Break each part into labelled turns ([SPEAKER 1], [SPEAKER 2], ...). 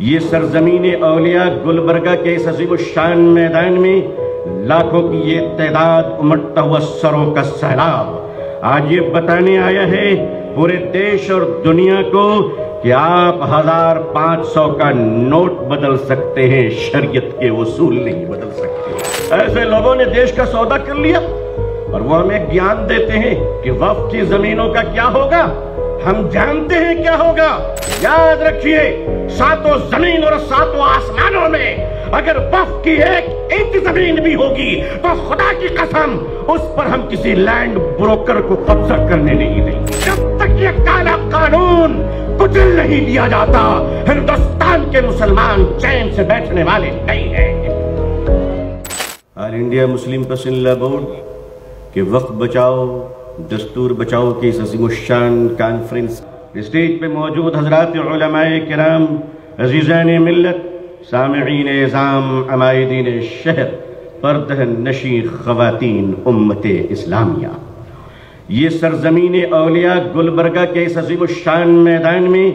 [SPEAKER 1] یہ سرزمین اولیاء گلبرگہ کے اس عظیم الشان میدان میں لاکھوں کی یہ تعداد امٹتا ہوا سروں کا سیلاب آج یہ بتانے آیا ہے پورے دیش اور دنیا کو کہ آپ 1500 کا نوٹ بدل سکتے ہیں، شریعت کے اصول نہیں بدل سکتے۔ ایسے لوگوں نے دیش کا سودا کر لیا اور وہ ہمیں گیان دیتے ہیں کہ وقف کی زمینوں کا کیا ہوگا۔ ہم جانتے ہیں کیا ہوگا۔ یاد رکھیے، ساتوں زمین اور ساتوں آسمانوں میں اگر وقف کی ایک انچ زمین بھی ہوگی تو خدا کی قسم اس پر ہم کسی لینڈ بروکر کو قبضہ کرنے نہیں دیں گے۔ جب تک یہ کالا قانون کچل نہیں دیا جاتا، ہندوستان کے مسلمان چین سے بیٹھنے والے نہیں ہیں۔ آل انڈیا مسلم پرسنل لا بورڈ کہ وقف بچاؤ دستور بچاؤ کی اس عظیم الشان کانفرنس اسٹیج پہ موجود حضرات علماء کرام، عزیزان ملت، سامعین اعظام، عمائدین شہر، پردہ نشین خواتین امت اسلامیہ، یہ سرزمین اولیاء گلبرگہ کے اس عظیم الشان میدان میں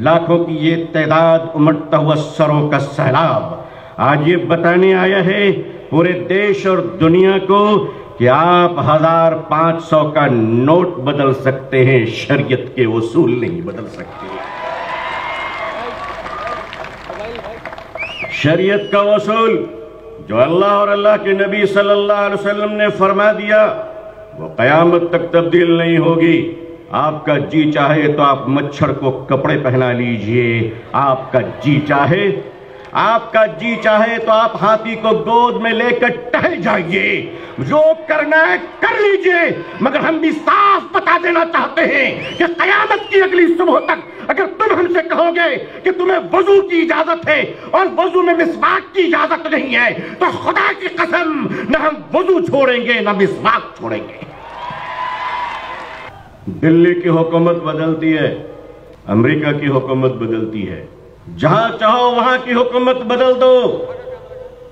[SPEAKER 1] لاکھوں کی یہ تعداد امٹتا ہوا سروں کا سیلاب آج یہ بتانے آیا ہے پورے دیش اور دنیا کو کہ آپ 1500 کا نوٹ بدل سکتے ہیں، شریعت کے اصول نہیں بدل سکتے۔ شریعت کا اصول جو اللہ اور اللہ کے نبی صلی اللہ علیہ وسلم نے فرما دیا وہ قیامت تک تبدیل نہیں ہوگی۔ آپ کا جی چاہے تو آپ مچھر کو کپڑے پہنا لیجئے، آپ کا جی چاہے تو آپ ہاتھی کو گود میں لے کر ٹہل جائیے، جو کرنا ہے کر لیجئے، مگر ہم بھی صاف بتا دینا چاہتے ہیں کہ قیامت کی اگلی صبح تک اگر تم ہم سے کہو گے کہ تمہیں وضو کی اجازت ہے اور وضو میں مسواک کی اجازت نہیں ہے تو خدا کی قسم نہ ہم وضو چھوڑیں گے نہ مسواک چھوڑیں گے۔ دلی کی حکومت بدلتی ہے، امریکہ کی حکومت بدلتی ہے، جہاں چاہو وہاں کی حکومت بدل دو،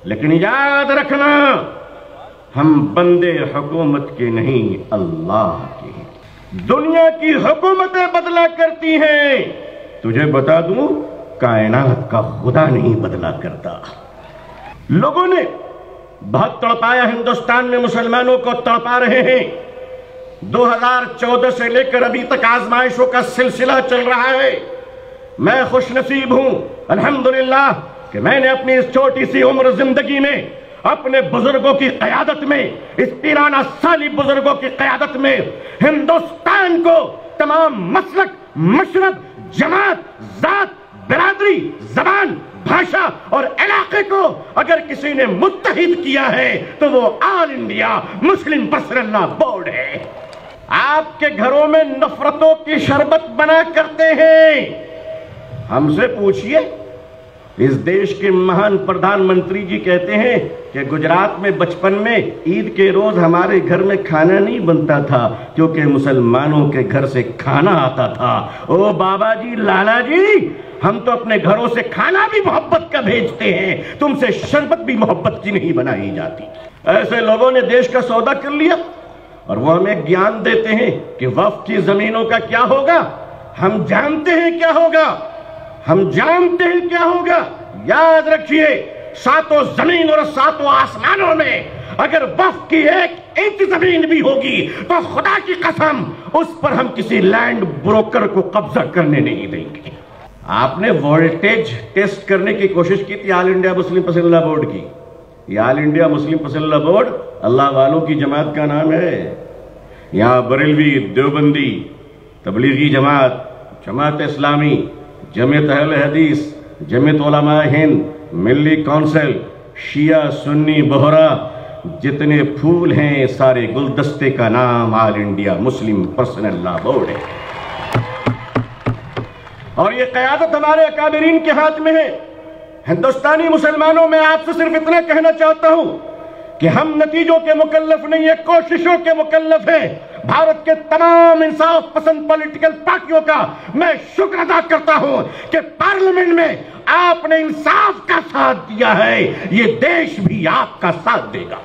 [SPEAKER 1] لیکن یاد رکھنا ہم بندے حکومت کے نہیں اللہ کے ہیں۔ دنیا کی حکومتیں بدلا کرتی ہیں، تجھے بتا دوں کائنات کا خدا نہیں بدلا کرتا۔ لوگوں نے بہت تڑپایا، ہندوستان میں مسلمانوں کو تڑپا رہے ہیں۔ 2014 سے لے کر ابھی تک آزمائشوں کا سلسلہ چل رہا ہے۔ میں خوش نصیب ہوں الحمدللہ کہ میں نے اپنی اس چھوٹی سی عمر زندگی میں اپنے بزرگوں کی قیادت میں، اس پیرانہ سالی بزرگوں کی قیادت میں ہندوستان کو تمام مسلک، مشرب، جماعت، ذات، برادری، زبان، بھاشا اور علاقے کو اگر کسی نے متحد کیا ہے تو وہ آل انڈیا مسلم پرسنل لا بورڈ ہے۔ آپ کے گھروں میں نفرتوں کی شربت بنا کرتے ہیں، ہم سے پوچھئے۔ اس دیش کے مہان پردھان منتری جی کہتے ہیں کہ گجرات میں بچپن میں عید کے روز ہمارے گھر میں کھانا نہیں بنتا تھا کیونکہ مسلمانوں کے گھر سے کھانا آتا تھا۔ او بابا جی، لالا جی، ہم تو اپنے گھروں سے کھانا بھی محبت کا بھیجتے ہیں، تم سے شربت بھی محبت کی نہیں بنائی جاتی۔ ایسے لوگوں نے دیش کا سودا کر لیا اور وہ ہمیں گیان دیتے ہیں کہ وقف کی زمینوں کا کیا ہوگا۔ ہم جانتے ہیں کیا ہوگا، یاد رکھیے، ساتوں زمین اور ساتوں آسمانوں میں اگر وقف کی ایک انچ زمین بھی ہوگی تو خدا کی قسم اس پر ہم کسی لینڈ بروکر کو قبضہ کرنے نہیں دیں گے۔ آپ نے وولٹیج ٹیسٹ کرنے کی کوشش کی تھی آل انڈیا مسلم پرسنل لا بورڈ کی۔ یہ آل انڈیا مسلم پرسنل لا بورڈ اللہ والوں کی جماعت کا نام ہے۔ یہاں بریلوی، دیوبندی، تبلیغی جماعت، جماعت اسلامی، جمعیت اہل حدیث، جمعیت علماء ہند، ملی کونسل، شیعہ، سنی، بہرا، جتنے پھول ہیں سارے گلدستے کا نام آل انڈیا مسلم پرسنل لا بورڈ ہے۔ اور یہ قیادت ہمارے اکابرین کے ہاتھ میں ہے۔ ہندوستانی مسلمانوں میں آپ سے صرف اتنا کہنا چاہتا ہوں کہ ہم نتیجوں کے مکلف نہیں ہیں، کوششوں کے مکلف ہیں۔ بھارت کے تمام انصاف پسند پولیٹیکل پارٹیوں کا میں شکر ادا کرتا ہوں کہ پارلیمنٹ میں آپ نے انصاف کا ساتھ دیا ہے، یہ دیش بھی آپ کا ساتھ دے گا۔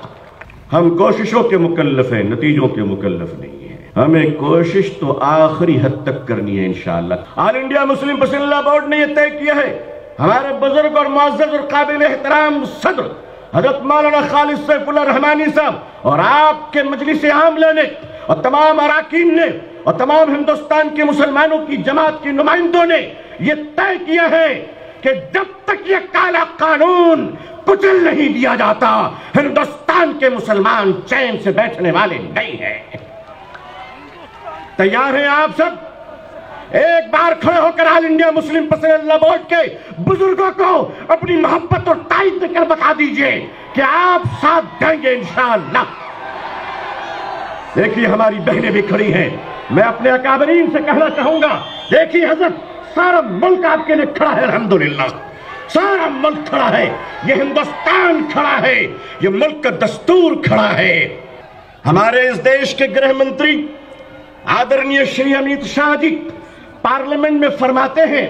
[SPEAKER 1] ہم کوششوں کے مکلف ہیں، نتیجوں کے مکلف نہیں ہیں۔ ہمیں کوشش تو آخری حد تک کرنی ہے انشاءاللہ۔ آل انڈیا مسلم پرسنل لا بورڈ نے یہ طے کیا ہے ہمارے بزرگ اور معزز اور قابل احترام صدر حضرت مولانا خالد سیف اللہ رحمانی صاحب اور آپ کے مجلس عاملہ نے اور تمام اراکین نے اور تمام ہندوستان کے مسلمانوں کی جماعت کے نمائندوں نے یہ طے کیا ہے کہ جب تک یہ کالا قانون کچل نہیں دیا جاتا ہندوستان کے مسلمان چین سے بیٹھنے والے نہیں ہیں۔ تیار ہیں آپ سب؟ ایک بار کھڑے ہو کر آل انڈیا مسلم پسند اللہ بورڈ کے بزرگوں کو اپنی محبت اور تائید کر بتا دیجئے کہ آپ ساتھ دیں گے انشاءاللہ۔ دیکھیے ہماری بہنیں بھی کھڑی ہیں، میں اپنے اکابرین سے کہنا چاہوں گا، دیکھیے حضرت سارا ملک آپ کے لیے کھڑا ہے، الحمدللہ سارا ملک کھڑا ہے، یہ ہندوستان کھڑا ہے، یہ ملک کا دستور کھڑا ہے۔ ہمارے اس دیش کے گرہ منتری آدرنیہ شری امیت شاہ جی پارلیمنٹ میں فرماتے ہیں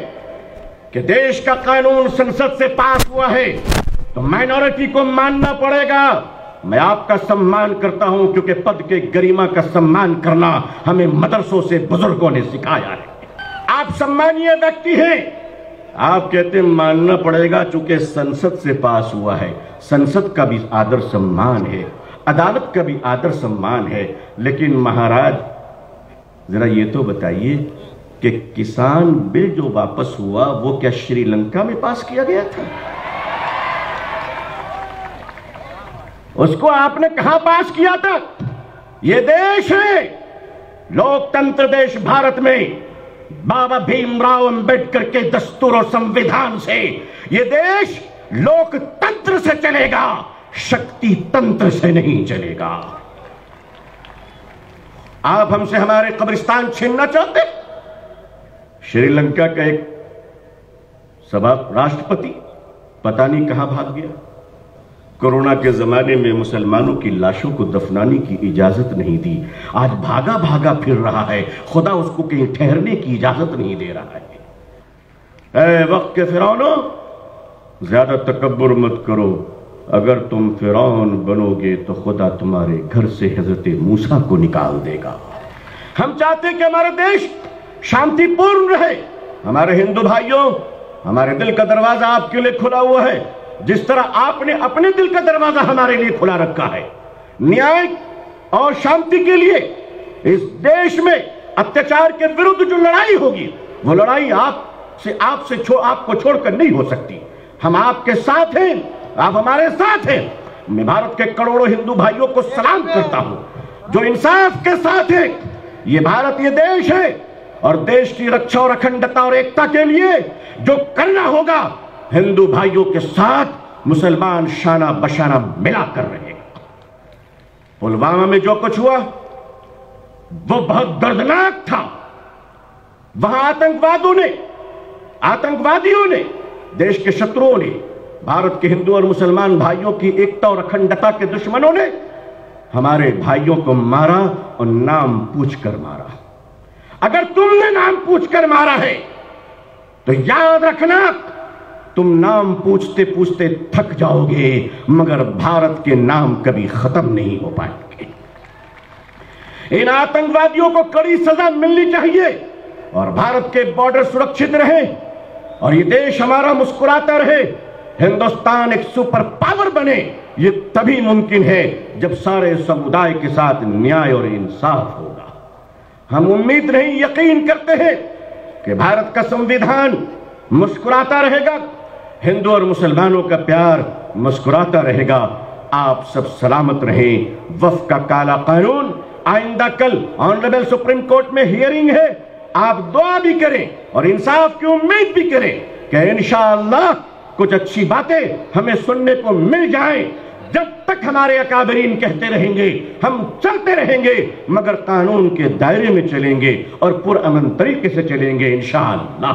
[SPEAKER 1] کہ دیش کا قانون سنسد سے پاس ہوا ہے تو مائنورٹی کو ماننا پڑے گا۔ میں آپ کا سمان کرتا ہوں کیونکہ پد کے گریما کا سمان کرنا ہمیں مدرسوں سے بزرگوں نے سکھایا ہے۔ آپ سمانیہ ویکتی ہیں، آپ کہتے ہیں ماننا پڑے گا چونکہ سنسد سے پاس ہوا ہے۔ سنسد کا بھی آدر سمان ہے، عدالت کا بھی آدر سمان ہے، لیکن مہاراج ذرا یہ تو بتائیے کہ کسان بل جو واپس ہوا وہ کیا شری لنکا میں پاس کیا گیا تھا؟ اس کو آپ نے کہاں پاس کیا تھا؟ یہ دیش ہے لوک تنتر دیش بھارت میں بابا بھیم راؤ امبیڈکر کے دستور و سمویدھان سے یہ دیش لوک تنتر سے چلے گا، شکتی تنتر سے نہیں چلے گا۔ آپ ہم سے ہمارے قبرستان چھیننا چاہتے؟ شری لنکا کا ایک راشٹرپتی پتہ نہیں کہاں بھاگ گیا۔ کورونا کے زمانے میں مسلمانوں کی لاشوں کو دفنانے کی اجازت نہیں دی، آج بھاگا بھاگا پھر رہا ہے، خدا اس کو کہیں ٹھہرنے کی اجازت نہیں دے رہا ہے۔ اے وقت کے فرعونوں، زیادہ تکبر مت کرو، اگر تم فرعون بنو گے تو خدا تمہارے گھر سے حضرت موسیٰ کو نکال دے گا۔ ہم چاہتے ہیں کہ ہمارا دیش شانتی پورن رہے۔ ہمارے ہندو بھائیوں، ہمارے دل کا دروازہ آپ کے لیے کھلا ہوا ہے، جس طرح آپ نے اپنے دل کا دروازہ ہمارے لیے کھلا رکھا ہے۔ نیائے اور شانتی کے لیے اس دیش میں اتیاچار کے ورد جو لڑائی ہوگی وہ لڑائی آپ کو چھوڑ کر نہیں ہو سکتی۔ ہم آپ کے ساتھ ہیں، آپ ہمارے ساتھ ہیں۔ میں بھارت کے کروڑوں ہندو بھائیوں کو سلام کرتا ہوں جو انصاف کے ساتھ ہیں۔ یہ بھارت یہ دیش ہے اور دیش کی رکشا اور اکھنڈتا اور ایکتا کے لیے جو کرنا ہوگا ہندو بھائیوں کے ساتھ مسلمان شانہ بشانہ ملا کر رہے۔ پلوامہ میں جو کچھ ہوا وہ بہت دردناک تھا۔ وہاں آتنکوادیوں نے دیش کے شتروؤں نے بھارت کے ہندو اور مسلمان بھائیوں کی ایکتا اور اکھنڈتا کے دشمنوں نے ہمارے بھائیوں کو مارا اور نام پوچھ کر مارا۔ اگر تم نے نام پوچھ کر مارا ہے تو یاد رکھنا تم نام پوچھتے پوچھتے تھک جاؤ گے مگر بھارت کے نام کبھی ختم نہیں ہو پائیں گے۔ ان آتنکوادیوں کو کڑی سزا ملنی چاہیے اور بھارت کے بارڈر سرکشت رہے اور یہ دیش ہمارا مسکراتا رہے، ہندوستان ایک سپر پاور بنے۔ یہ تبھی ممکن ہے جب سارے سمودائے کے ساتھ نیائے اور انصاف ہوگا۔ ہم امید نہیں یقین کرتے ہیں کہ بھارت کا سمویدھان مسکراتا رہے گا، ہندو اور مسلمانوں کا پیار مسکراتا رہے گا۔ آپ سب سلامت رہیں۔ وفق کا کالا قانون آئندہ کل آنریبل سپریم کورٹ میں ہیئرنگ ہے، آپ دعا بھی کریں اور انصاف کی امید بھی کریں کہ انشاءاللہ کچھ اچھی باتیں ہمیں سننے کو مل جائیں۔ جب تک ہمارے اکابرین کہتے رہیں گے ہم چلتے رہیں گے مگر قانون کے دائرے میں چلیں گے اور پرامن طریقے سے چلیں گے انشاءاللہ۔